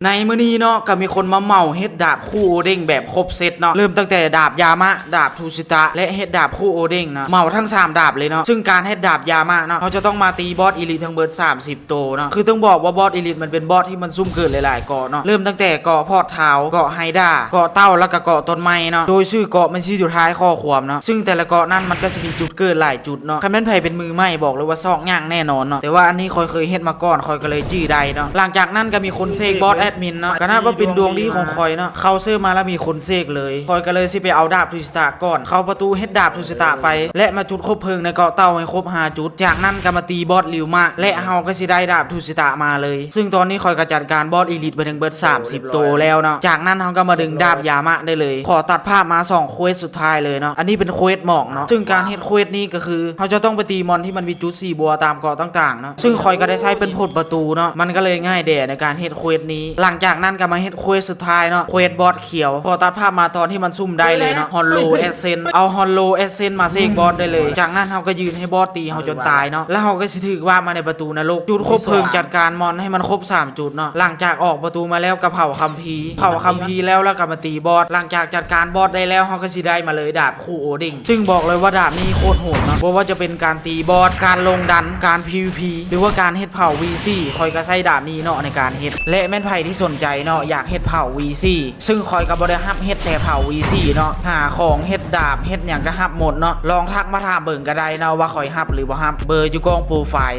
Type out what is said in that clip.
ในมื้อนี้เนาะก็มีคนมาเหมาเฮ็ดดาบคู่โอเด้งแบบครบเซตเนาะเริ่มตั้งแต่ดาบยามะดาบทูชิตะและเฮ็ดดาบคู่โอเด้งเนาะเหมาทั้ง3ดาบเลยเนาะซึ่งการเฮ็ดดาบยามะเนาะเขาจะต้องมาตีบอสอีลิททั้งเบิด30โตเนาะคือต้องบอกว่าบอสอีลิทมันเป็นบอสที่มันซุ่มเกิดหลายๆเกาะเนาะเริ่มตั้งแต่เกาะพอดเท้าเกาะไฮด้าเกาะเต้าแล้วก็เกาะต้นไม้เนาะโดยชื่อเกาะมันชื่ออยู่ท้ายข้อความเนาะซึ่งแต่ละเกาะนั้นมันก็จะมีจุดเกิดหลายจุดเนาะคันแม่นไผเป็นมือใหม่บอกเลยว่าซอกย่างแน่นอนเนาะแต่ว่าอันนี้คอยเคยเฮ็ดมาก่อนคอยก็เลยจื้อได้เนาะหลังจากนั้นก็มีคนเสกบอสแอดมินเนาะก็น่าว่าเป็นดวงดีของคอยเนาะเข้าซื้อมาแล้วมีคนเสกเลยคอยก็เลยสิไปเอาดาบทูชิตะก่อนเข้าประตูเฮ็ดดาบทูชิตะไปและมาจุดคบเพลิงในเกาะเต่าให้ครบ5จุดจากนั้นก็มาตีบอสริวมะและเฮาก็สิได้ดาบทูชิตะมาเลยซึ่งตอนนี้คอยก็จัดการบอสอีลิทไปถึงเบิด30ตัวแล้วเนาะจากนั้นเฮาก็มาดึงดาบยามะได้เลยขอตัดภาพมา2เควสสุดท้ายเลยเนาะอันนี้เป็นเควสหมอกเนาะซึ่งการเฮ็ดเควสนี้ก็คือเฮาจะต้องไปตีมอนที่มันมีจุด4บัวตามเกาะต่างๆเนาะซึ่งคอยก็ได้ใช้เป็นผลประตูเนาะมันก็เลยง่ายแด่ในการเฮ็ดเควสนี้หลังจากนั้นก็มาเฮ็ดเควสสุดท้ายเนาะเควสบอสเขียวพอตัดภาพมาตอนที่มันซุ่มได้เลยเนาะฮอลโลเอเซนเอาฮอลโลเอเซนมาเซกบอสได้เลยจากนั้นเฮาก็ยืนให้บอสตีเฮาจนตายเนาะแล้วเฮาก็สิถึกว่ามาในประตูนรกจุดครบเพลิงจัดการมอนให้มันครบ3จุดเนาะหลังจากออกประตูมาแล้วก็เผาคัมภีร์แล้วก็มาตีบอสหลังจากจัดการบอสได้แล้วเฮาก็สิได้มาเลยดาบคู่โอเด้งซึ่งบอกเลยว่าดาบนี้โคตรโหดเนาะเพราะว่าจะเป็นการตีบอสการลงดันการ PVP หรือว่าการเฮ็ดเผา VC คอยก็ใช้ดาบนี้เนาะในการเฮ็ดและแม่นไผที่สนใจเนาะอยากเฮ็ดเผา VC ซึ่งคอยก็บ่ได้ฮับเฮ็ดแต่เผา VC เนาะหาของเฮ็ดดาบเฮ็ดหยังก็ฮับหมดเนาะลองทักมาถามเบิ่งก็ได้เนาะว่าคอยฮับหรือบ่ฮับเบอร์อยู่กองโปรไฟล์